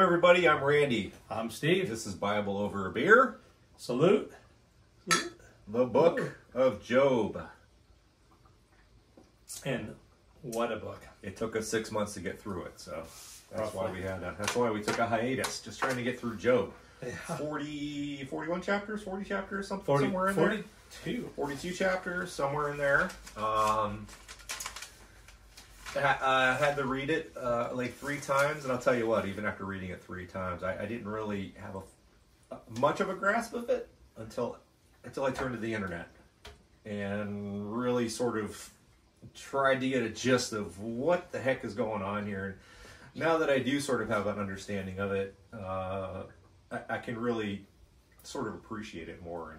everybody. I'm Randy. I'm Steve. This is Bible Over a Beer. Salute. The book of Job. And what a book. It took us 6 months to get through it, so that's why we took a hiatus, just trying to get through Job. Yeah. 41 chapters, 40 chapters, something 40, somewhere in 42. there. 42 chapters, somewhere in there. I had to read it like 3 times, and I'll tell you what, even after reading it 3 times, I didn't really have much of a grasp of it until I turned to the internet and really sort of tried to get a gist of what the heck is going on here. And now that I do sort of have an understanding of it, I can really sort of appreciate it more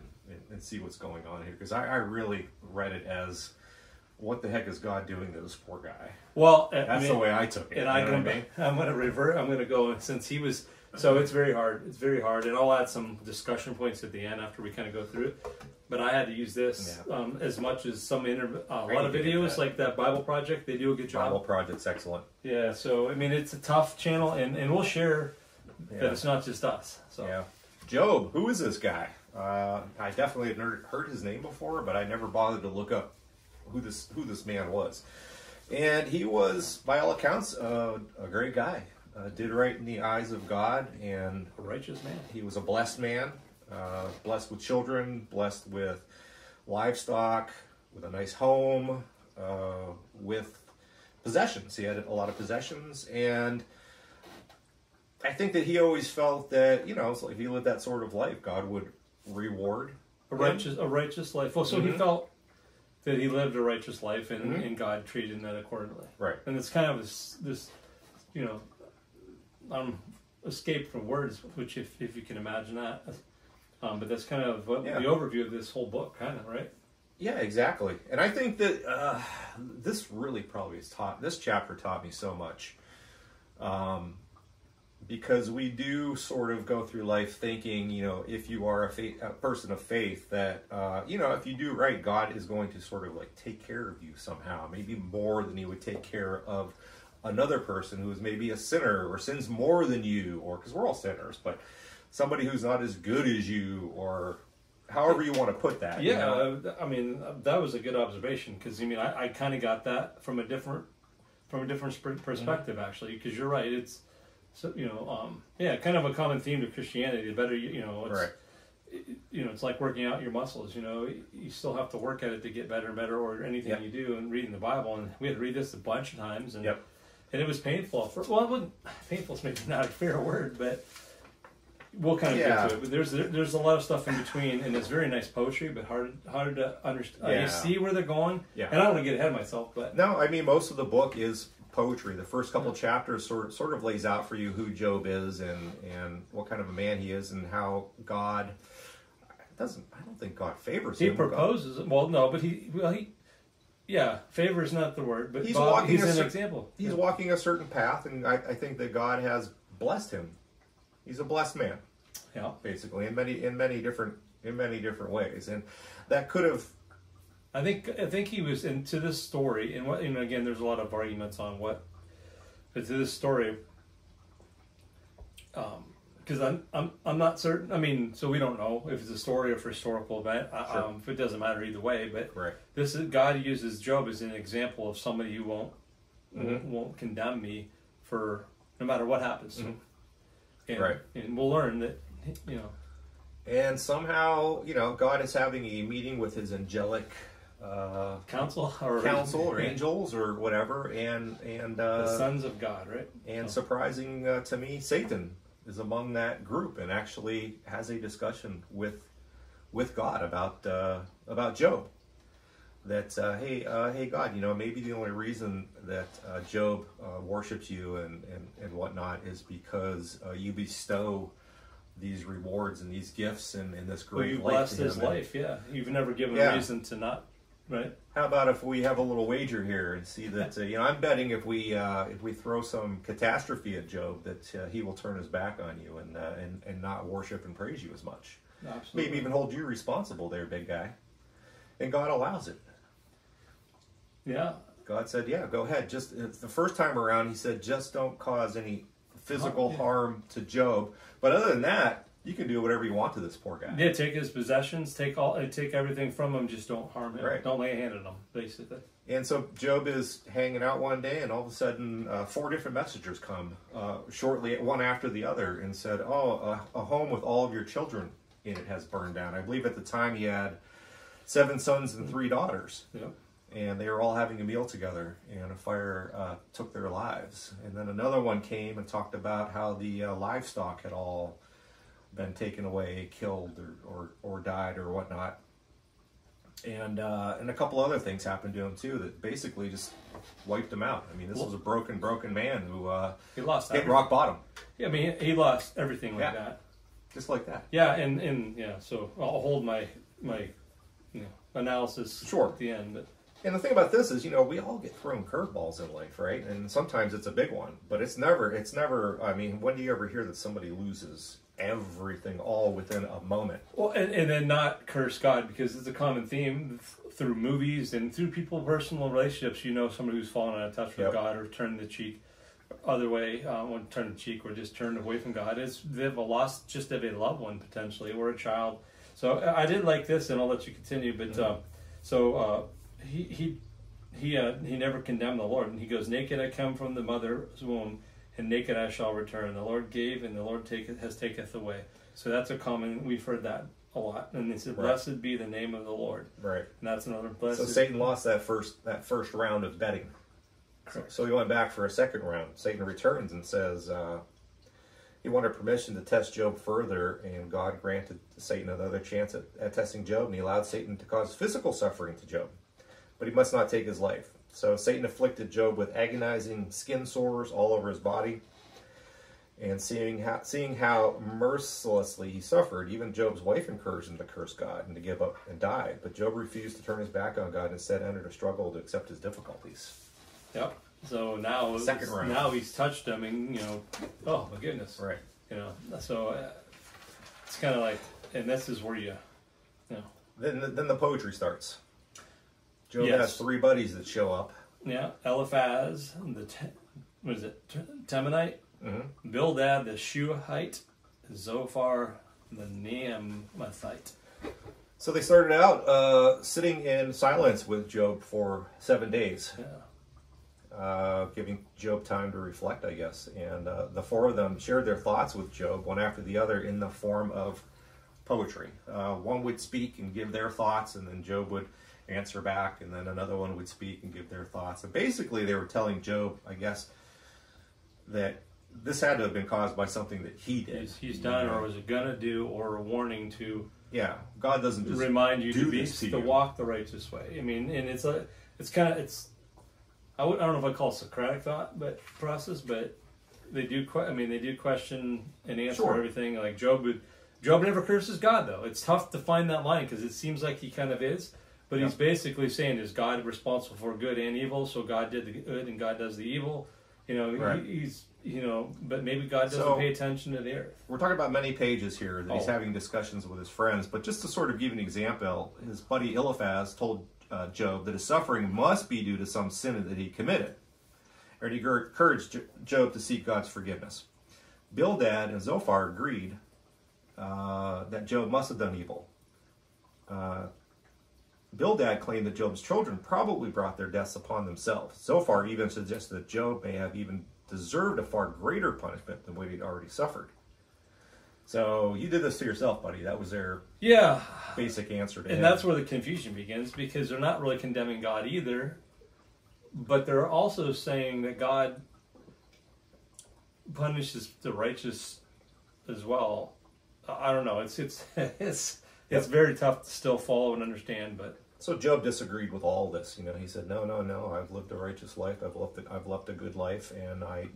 and see what's going on here, because I really read it as, what the heck is God doing to this poor guy? Well, that's the way I took it. And I'm going to revert. I'm going to go, since he was, so it's very hard. It's very hard. And I'll add some discussion points at the end after we kind of go through it. But I had to use this as much as some a lot of videos like that Bible Project. They do a good job. Bible Project's excellent. Yeah. So I mean, it's a tough channel, and we'll share that it's not just us. So yeah, Job. Who is this guy? I definitely had heard his name before, but I never bothered to look up who this man was. And he was, by all accounts, a great guy. Did right in the eyes of God, and a righteous man. He was a blessed man, blessed with children, blessed with livestock, with a nice home, with possessions. He had a lot of possessions, and I think that he always felt that, so if he lived that sort of life, God would reward a righteous life. Well, so he felt that he lived a righteous life, and God treated him that accordingly. Right. And it's kind of this escape from words, which if you can imagine that. But that's kind of the overview of this whole book, kind of, right? Yeah, exactly. And I think that this really probably this chapter taught me so much. Because we do sort of go through life thinking, if you are a person of faith, that, if you do right, God is going to sort of like take care of you somehow, maybe more than he would take care of another person who is maybe a sinner or sins more than you, or because we're all sinners, but somebody who's not as good as you, or however you want to put that. Yeah, I mean, that was a good observation, because I kind of got that from a different perspective, actually, because you're right, it's. So, kind of a common theme to Christianity. The better, it's like working out your muscles. You still have to work at it to get better and better, or anything you do. And reading the Bible, and we had to read this a bunch of times, and it was painful. It wasn't painful. Is maybe not a fair word, but we'll kind of get to it. But there's a lot of stuff in between, and it's very nice poetry, but hard to understand. You see where they're going, and I don't want to get ahead of myself, but no, I mean, most of the book is poetry. The first couple chapters sort of lays out for you who Job is and what kind of a man he is, and how God I don't think God favors him. He proposes. Well, no, but favor is not the word, but he's an example. He's walking a certain path, and I think that God has blessed him. He's a blessed man. Yeah, basically, in many different ways, and that could have. I think he was into this story, and again, there's a lot of arguments on what, but to this story, because I'm not certain. I mean, so we don't know if it's a story or a historical event. Sure. If it doesn't matter either way, but right. God uses Job as an example of somebody who won't condemn me for no matter what happens. And we'll learn that And somehow, God is having a meeting with his angelic. Council or angels or whatever, and the sons of God, right? And surprising to me, Satan is among that group and actually has a discussion with God about Job. That hey God, maybe the only reason that Job worships you and whatnot is because you bestow these rewards and these gifts and this great life. You blessed his life, You've never given a reason to not. Right. How about if we have a little wager here and see that I'm betting if we throw some catastrophe at Job that he will turn his back on you and not worship and praise you as much. Absolutely. Maybe even hold you responsible there, big guy. And God allows it. Yeah. God said, "Yeah, go ahead. Just the first time around, He said, just don't cause any physical harm to Job. But other than that, you can do whatever you want to this poor guy. Yeah, take his possessions, take everything from him, just don't harm him. Right. Don't lay a hand on him, basically. And so Job is hanging out one day, and all of a sudden, 4 different messengers come shortly, one after the other, and said, "Oh, a home with all of your children in it has burned down." I believe at the time he had 7 sons and 3 daughters. Yep. And they were all having a meal together, and a fire took their lives. And then another one came and talked about how the livestock had all been taken away, killed, or died, or whatnot. And a couple other things happened to him too that basically just wiped him out. I mean, this was a broken man who he lost hit rock bottom. Yeah, I mean, he lost everything like that. Just like that. Yeah, and so I'll hold my analysis at the end. But. And the thing about this is, we all get thrown curveballs in life, right? And sometimes it's a big one, but it's never, I mean, when do you ever hear that somebody loses everything all within a moment? Well, and then not curse God, because it's a common theme through movies and through personal relationships. Somebody who's fallen out of touch with God or turned the cheek other way, turn the cheek or just turned away from God. They've lost just of a loved one potentially or a child. So I did like this, and I'll let you continue. But he never condemned the Lord, and he goes, "Naked I come from the mother's womb, and naked I shall return. The Lord gave, and the Lord taketh away." So that's a common. We've heard that a lot, and they said, "Blessed be the name of the Lord." Right. And that's another blessed. So Satan lost that first round of betting. So he went back for a second round. Satan returns and says he wanted permission to test Job further, and God granted Satan another chance at testing Job, and he allowed Satan to cause physical suffering to Job. But he must not take his life. So Satan afflicted Job with agonizing skin sores all over his body. And seeing how mercilessly he suffered, even Job's wife encouraged him to curse God and to give up and die. But Job refused to turn his back on God and instead entered a struggle to accept his difficulties. Yep. So now, second round. Now he's touched them, and oh my goodness. Right. So it's kind of like, and this is where Then the poetry starts. Job has 3 buddies that show up. Yeah, Eliphaz, Temanite, Bildad the Shuhite, Zophar the Naamathite. So they started out sitting in silence with Job for 7 days. Yeah. Giving Job time to reflect, I guess. And the 4 of them shared their thoughts with Job, one after the other, in the form of poetry. One would speak and give their thoughts, and then Job would answer back, and then another one would speak and give their thoughts. And basically they were telling Job, I guess, that this had to have been caused by something that he did. He's done, or was it gonna do, or a warning to God doesn't just remind you to walk the righteous way. I mean, and it's I don't know if I call it Socratic thought process, but they do question and answer everything. Like Job never curses God, though. It's tough to find that line because it seems like he kind of is. But he's basically saying, is God responsible for good and evil? So God did the good and God does the evil. He's but maybe God doesn't pay attention to the earth. We're talking about many pages here that he's having discussions with his friends. But just to sort of give an example, his buddy Eliphaz told Job that his suffering must be due to some sin that he committed. And he encouraged Job to seek God's forgiveness. Bildad and Zophar agreed that Job must have done evil. Bildad claimed that Job's children probably brought their deaths upon themselves. Zophar even suggested that Job may have even deserved a far greater punishment than what he'd already suffered. So you did this to yourself, buddy. That was their basic answer to him. And that's where the confusion begins, because they're not really condemning God either, but they're also saying that God punishes the righteous as well. I don't know. It's very tough to still follow and understand, but. So Job disagreed with all this. He said, no, I've lived a righteous life. I've lived a good life, and I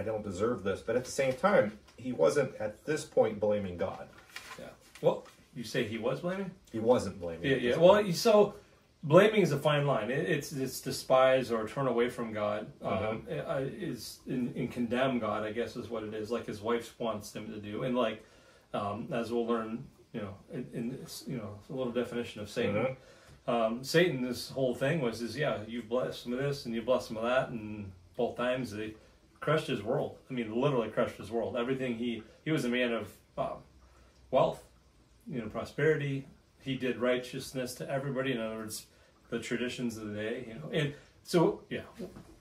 don't deserve this. But at the same time, he wasn't at this point blaming God. Yeah. Well, you say he was blaming? He wasn't blaming. Yeah. Well, so blaming is a fine line. It's despise or turn away from God. Is in condemn God, I guess, is what it is. Like his wife wants him to do, and like as we'll learn. In a little definition of Satan. Satan, this whole thing was you've blessed him with this and you blessed him with that, and both times they crushed his world. I mean, literally crushed his world. Everything he was a man of wealth, prosperity. He did righteousness to everybody. In other words, the traditions of the day, And so, yeah,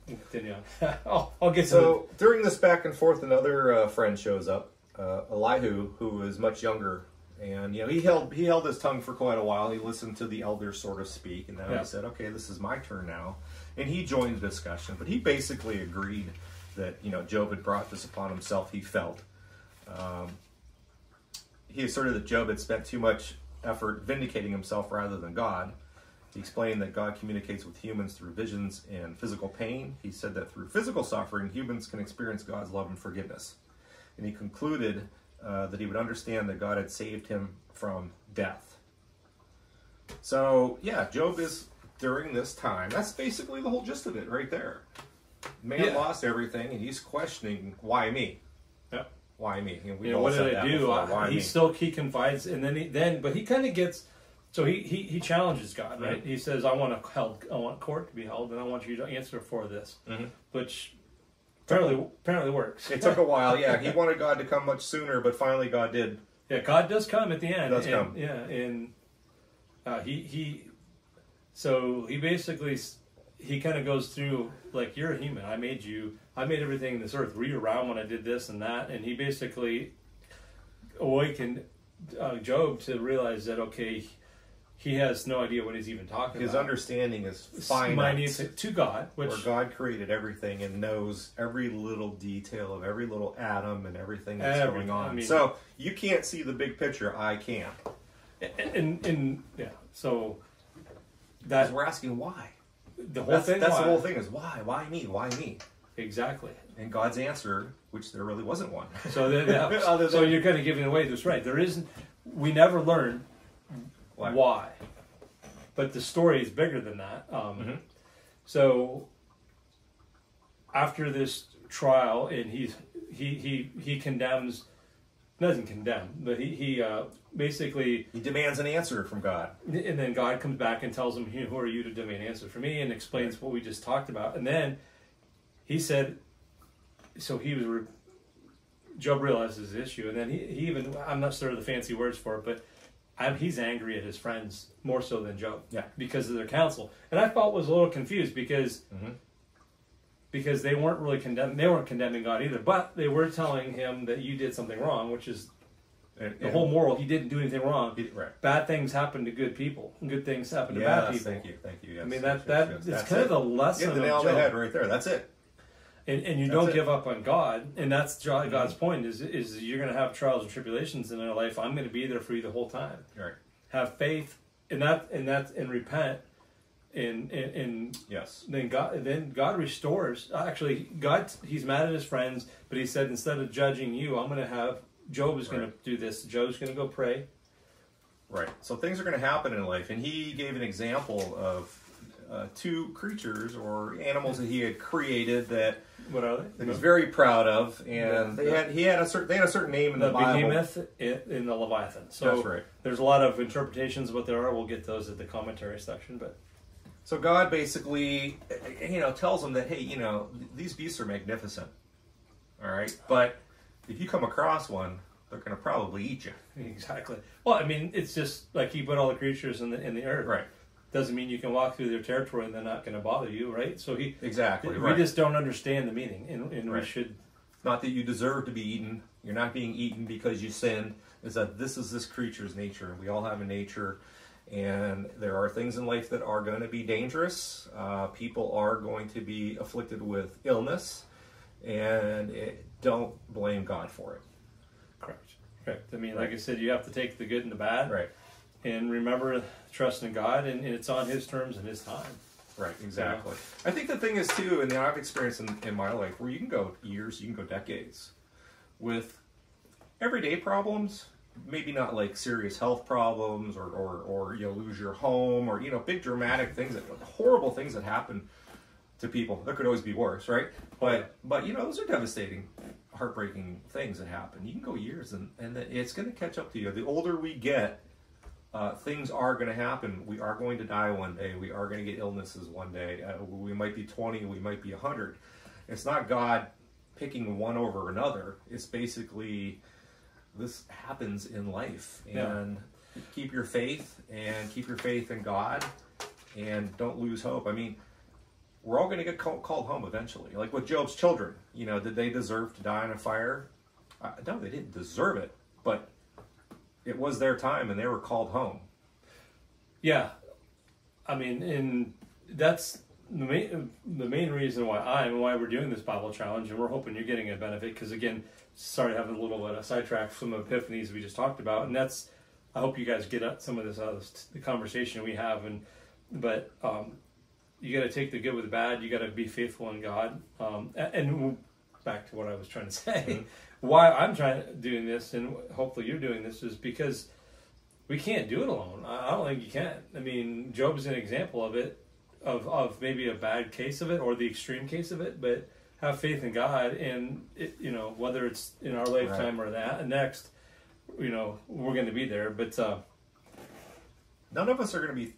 continue on. I'll get so to during this back and forth, another friend shows up, Elihu, who is much younger. And he held his tongue for quite a while. He listened to the elders sort of speak, and then he said, "Okay, this is my turn now." And he joined the discussion, but he basically agreed that Job had brought this upon himself. He felt he asserted that Job had spent too much effort vindicating himself rather than God. He explained that God communicates with humans through visions and physical pain. He said that through physical suffering, humans can experience God's love and forgiveness. And he concluded that he would understand that God had saved him from death. So, yeah, Job is during this time. That's basically the whole gist of it right there. Man lost everything, and he's questioning, why me? Yeah. Why me? And what did I do? He confides, and but he kind of gets, so he challenges God, right? Mm-hmm. He says, I want court to be held, and I want you to answer for this, which apparently works. It took a while, yeah. He wanted God to come much sooner, but finally God did. Yeah, God does come at the end. He does come. Yeah, and so he basically, he kind of goes through, like, you're a human. I made you. I made everything in this earth. Were you around when I did this and that? And he basically awakened Job to realize that, okay, he has no idea what he's even talking about. His understanding is finite to God, where God created everything and knows every little detail of every little atom and everything that's going on. I mean, so you can't see the big picture. I can. So that we're asking why. The whole thing. That's the whole thing is why? Why me? Why me? Exactly. And God's answer, which there really wasn't one. So so you're kind of giving away this, right? There isn't. We never learn why. But the story is bigger than that. So after this trial, and he condemns, doesn't condemn, but he basically he demands an answer from God, and then God comes back and tells him, "Who are you to demand an answer for me?" and explains what we just talked about, and then he said, so Job realizes his issue, and then he even, I'm not sure of the fancy words for it, but he's angry at his friends more so than Job, because of their counsel. And I felt was a little confused because they weren't really condemning God either, but they were telling him that you did something wrong, which is the whole moral. He didn't do anything wrong. Bad things happen to good people. Good things happen to bad people. Thank you. Yes, I mean it's kind of the lesson. You hit the nail on the head right there. That's it. And you don't give up on God, and that's God's point is you're going to have trials and tribulations in your life. I'm going to be there for you the whole time. Right. Have faith in that, and repent, and yes. Then God restores. Actually, he's mad at his friends, but he said, instead of judging you, I'm going to have Job is going to do this. Job's going to go pray. Right. So things are going to happen in life, and he gave an example of two creatures or animals that he had created that. What are they? That he's very proud of, and they had a certain name in the Bible. The behemoth in the Leviathan. So that's right. There's a lot of interpretations of what there are. We'll get those at the commentary section, but. So God basically, tells them that, hey, these beasts are magnificent, all right, but if you come across one, they're going to probably eat you. Exactly. Well, I mean, it's just like he put all the creatures in the earth. Right. Doesn't mean you can walk through their territory and they're not going to bother you, right? So exactly. We just don't understand the meaning, and we should. Not that you deserve to be eaten. You're not being eaten because you sinned. Is that this is this creature's nature? We all have a nature, and there are things in life that are going to be dangerous. People are going to be afflicted with illness, and don't blame God for it. Correct. I mean, like I said, you have to take the good and the bad. Right. And remember, trust in God, and it's on His terms and His time. Right, exactly. I think the thing is, too, and I've experienced in my life, where you can go years, you can go decades, with everyday problems, maybe not like serious health problems, or lose your home, or, big dramatic things, horrible things that happen to people. There could always be worse, right? But those are devastating, heartbreaking things that happen. You can go years, and it's going to catch up to you. The older we get, things are going to happen. We are going to die one day. We are going to get illnesses one day. We might be 20, we might be 100. It's not God picking one over another. It's basically, this happens in life. And keep your faith, and keep your faith in God, and don't lose hope. I mean, we're all going to get called home eventually. Like with Job's children, you know, did they deserve to die in a fire? No, they didn't deserve it, but it was their time, and they were called home. Yeah, I mean, and that's the main reason why we're doing this Bible challenge, and we're hoping you're getting a benefit. Because again, sorry to have a little bit of sidetrack from epiphanies we just talked about, and that's, I hope you guys get some of this out of the conversation we have. But you got to take the good with the bad. You got to be faithful in God. And back to what I was trying to say, why I'm doing this, and hopefully you're doing this, is because we can't do it alone. I don't think you can. I mean, Job's an example of it, of maybe a bad case of it or the extreme case of it. But have faith in God, and it, you know, whether it's in our lifetime or that next, you know, we're going to be there. But none of us are going to be.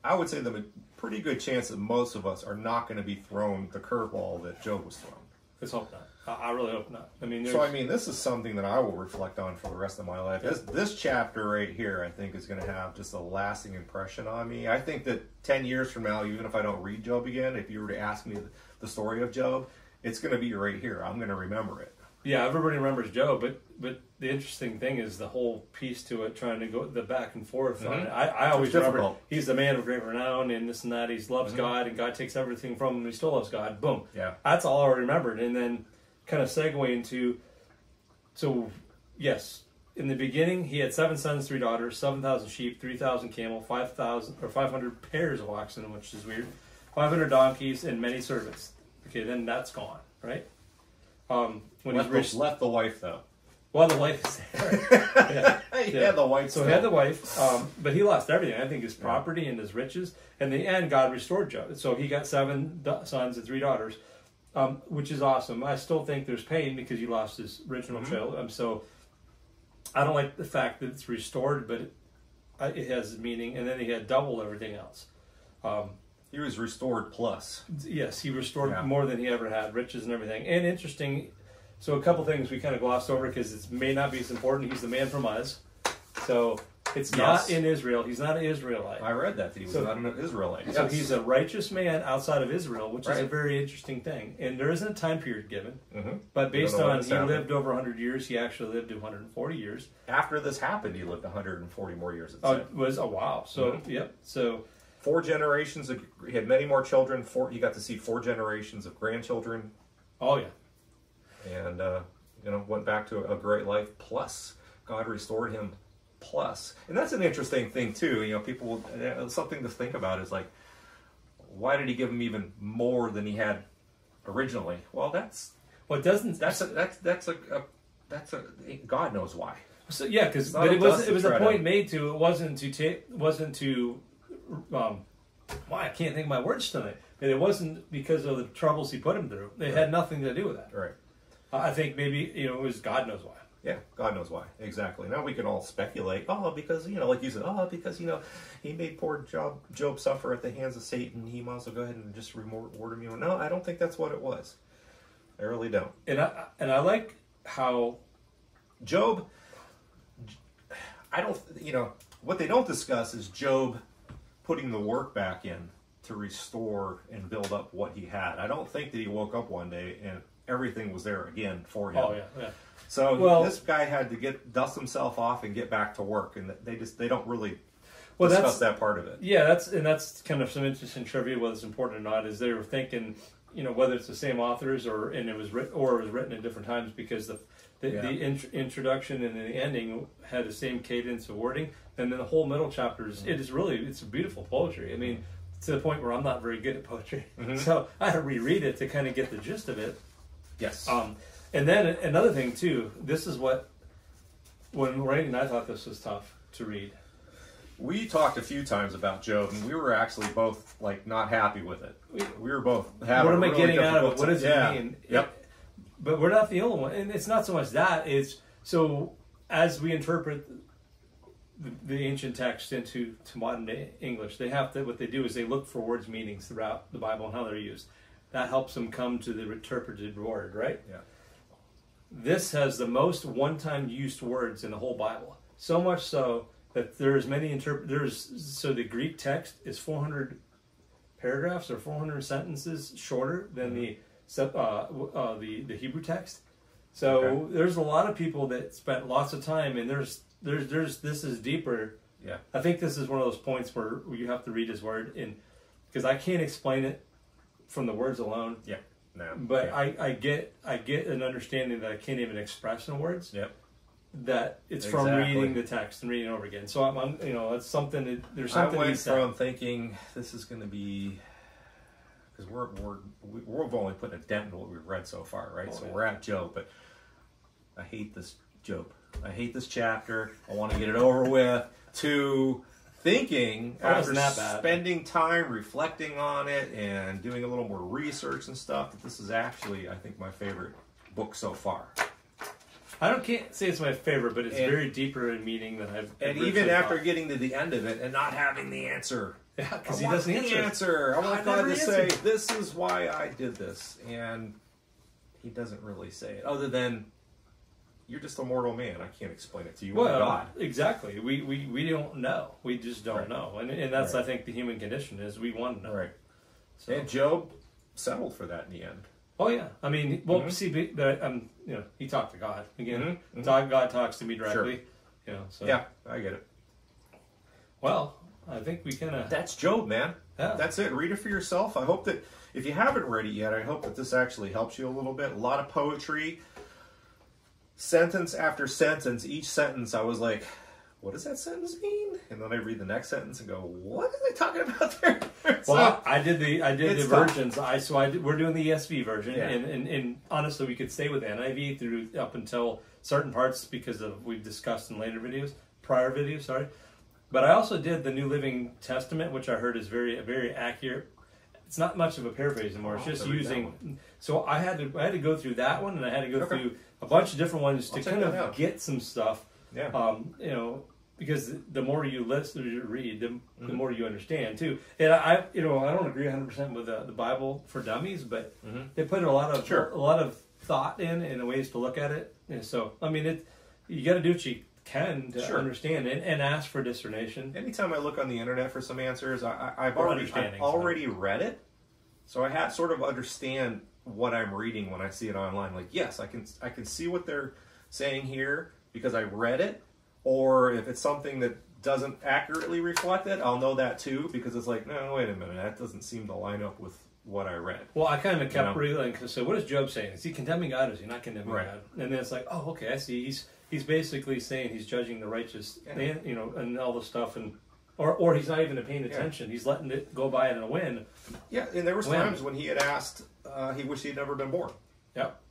I would say the pretty good chance that most of us are not going to be thrown the curveball that Job was thrown. Let's hope not. I really hope not. I mean, this is something that I will reflect on for the rest of my life. This chapter right here, I think, is going to have just a lasting impression on me. I think that 10 years from now, even if I don't read Job again, if you were to ask me the story of Job, it's going to be right here. I'm going to remember it. Yeah, everybody remembers Job, but the interesting thing is the whole piece to it, trying to go the back and forth on it. I always remember he's the man of great renown and this and that. He loves God, and God takes everything from him. He still loves God. Boom. Yeah. That's all I remembered. And then kind of segue into, so yes, in the beginning he had 7 sons, 3 daughters, 7,000 sheep, 3,000 camel, 500 pairs of oxen, which is weird, 500 donkeys, and many servants. Okay, then that's gone, right? When left the wife though. Well, the wife is there. He had the wife. So he had the wife, but he lost everything. I think his property and his riches. In the end, God restored Job. So he got 7 sons and 3 daughters, which is awesome. I still think there's pain because he lost his original child. So I don't like the fact that it's restored, but it has meaning. And then he had double everything else. He was restored plus. Yes, he restored more than he ever had, riches and everything. And interesting, so a couple things we kind of glossed over because it may not be as important. He's the man from Uz. So it's not in Israel. He's not an Israelite. I read that he was not an Israelite. So he's a righteous man outside of Israel, which is a very interesting thing. And there isn't a time period given. But based on he lived over 100 years, he actually lived to 140 years. After this happened, he lived 140 more years. It was a wow. So, So 4 generations. He had many more children. He got to see 4 generations of grandchildren. Oh, yeah. And, went back to a great life. Plus, God restored him. Plus. And that's an interesting thing, too. You know, people, something to think about is like, why did he give him even more than he had originally? Well, God knows why. So yeah, because it was a point made to, it wasn't to I can't think of my words tonight. And it wasn't because of the troubles he put him through. It had nothing to do with that. Right. I think maybe, it was God knows why. Yeah, God knows why. Exactly. Now we can all speculate. Oh, because, like you said, because, he made poor Job suffer at the hands of Satan. He might as well go ahead and just reward him. No, I don't think that's what it was. I really don't. And I like how Job, I don't, what they don't discuss is Job putting the work back in to restore and build up what he had. I don't think that he woke up one day and everything was there again for him. Oh, yeah. So this guy had to dust himself off and get back to work, and they don't really discuss that part of it. Yeah, that's kind of some interesting trivia. Whether it's important or not, is they were thinking, whether it's the same authors or it was written at different times, because the introduction and the ending had the same cadence of wording, and then the whole middle chapters. It's beautiful poetry. I mean, to the point where I'm not very good at poetry, so I had to reread it to kind of get the gist of it. Yes. And then another thing too, this is when Randy and I thought this was tough to read. We talked a few times about Job, and we were actually both not happy with it. We were both having. What am I getting out of it? What does it mean? Yep. But we're not the only one, and it's not so much that. It's so as we interpret the ancient text into modern day English, what they do is they look for words meanings throughout the Bible and how they're used. that helps them come to the interpreted word, right? Yeah. This has the most one-time used words in the whole Bible. So much so that there's many so the Greek text is 400 paragraphs or 400 sentences shorter than the Hebrew text. So there's a lot of people that spent lots of time, and there's this is deeper. Yeah. I think this is one of those points where you have to read his word, and because I can't explain it from the words alone. Yeah. No. But I get an understanding that I can't even express in words. Yep. That it's from reading the text and reading it over again. So I'm it's something that there's something. I went from thinking this is going to be, because we've only put a dent in what we've read so far, right? So we're at Job, but I hate this Job. I hate this chapter. I want to get it over with. To thinking after spending time reflecting on it and doing a little more research and stuff, that this is actually, I think, my favorite book so far. Can't say it's my favorite, but it's very deeper in meaning than I've. And even after getting to the end of it and not having the answer, yeah, because he doesn't answer. I want God to say, "This is why I did this," and he doesn't really say it, other than, "You're just a mortal man. I can't explain it to you." Well, God. Exactly. We don't know. We just don't know, and that's I think the human condition is we want to know. Right. So. And Job settled for that in the end. Oh yeah, I mean, well, see, but he talked to God again. God talks to me directly. Sure. So yeah, I get it. Well, I think we kind of. That's Job, man. Yeah. That's it. Read it for yourself. I hope that if you haven't read it yet, I hope that this actually helps you a little bit. A lot of poetry, sentence after sentence. Each sentence, I was like, "What does that sentence mean?" And then I read the next sentence and go, "What are they talking about there?" Well, I did the versions. We're doing the ESV version, and honestly, we could stay with NIV through up until certain parts because we've discussed in prior videos. Sorry, but I also did the New Living Testament, which I heard is very accurate. It's not much of a paraphrase anymore. It's just using. So I had to go through that one, and I had to go through a bunch of different ones to kind of get some stuff. Yeah. Because the more you listen or read, the more you understand too. And I don't agree 100% with the Bible for Dummies, but they put a lot of thought in ways to look at it. And so I mean, you got to do what you can to understand it and ask for discernation. Anytime I look on the internet for some answers, I've already read it, so I sort of understand what I'm reading when I see it online. Like, yes, I can see what they're saying here because I read it. Or if it's something that doesn't accurately reflect it, I'll know that too, because it's like, no, wait a minute, that doesn't seem to line up with what I read. Well, I kind of kept reading, so what is Job saying? Is he condemning God or is he not condemning God? And then it's like, oh, okay, I see. He's basically saying he's judging the righteous, and all the stuff, or he's not even paying attention. He's letting it go by in a wind. Yeah, and there was times when he had asked, he wished he had never been born. Yep.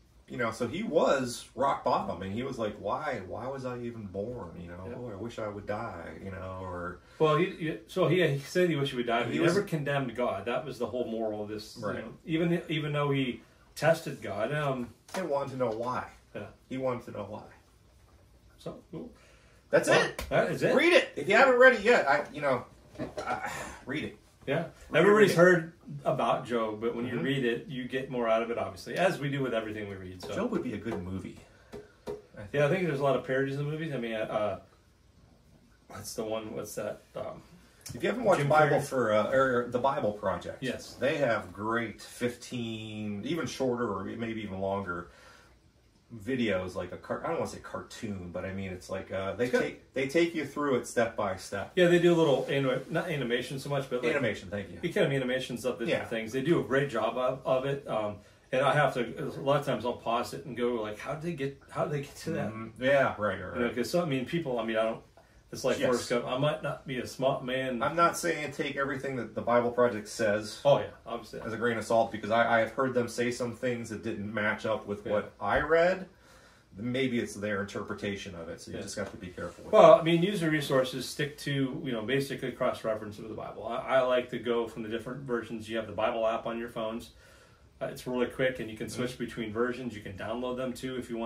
So he was rock bottom, and he was like, "Why was I even born? Oh, I wish I would die. Or well, he said he wished he would die, but he never condemned God. That was the whole moral of this. Right. Even though he tested God, and wanted to know why. Yeah. He wanted to know why. So cool. That's it. That is it. Read it if you haven't read it yet. Read it. Yeah, everybody's heard about Job, but when you read it, you get more out of it, obviously, as we do with everything we read. So. Job would be a good movie. I think there's a lot of parodies of movies. I mean, what's the one? What's that? If you haven't watched Bible or the Bible Project, yes, they have great 15, even shorter or maybe even longer videos, like I don't want to say cartoon, but I mean it's like they take you through it step by step. Yeah, they do a little not animation so much, but like animation. Thank you. Kind of animations of the different things. They do a great job of it. And I have to a lot of times I'll pause it and go like, how did they get to that? Yeah, right. Because people. I don't. It's like Forrest Gump. I might not be a smart man. I'm not saying take everything that the Bible Project says. Oh yeah, obviously as a grain of salt, because I have heard them say some things that didn't match up with what I read. Maybe it's their interpretation of it, so you just have to be careful with I mean, use the resources, stick to, basically cross-reference with the Bible. I like to go from the different versions. You have the Bible app on your phones. It's really quick, and you can switch between versions. You can download them, too, if you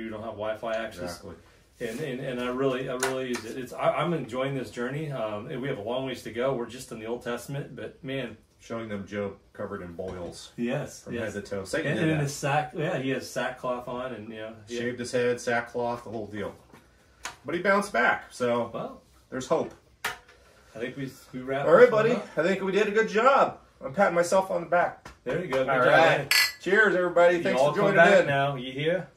don't have Wi-Fi access. Exactly. And I really use it. I'm enjoying this journey. And we have a long ways to go. We're just in the Old Testament, but man, showing them Job covered in boils. Yes, from head to toe. Satan and did in that. his sack, yeah, he has sackcloth on, and Shaved his head, sackcloth, the whole deal. But he bounced back, so well, there's hope. I think we wrapped. All right, buddy. I think we did a good job. I'm patting myself on the back. There you go. Good All job, right. man. Cheers, everybody. You Thanks all for come joining back in. now. You hear?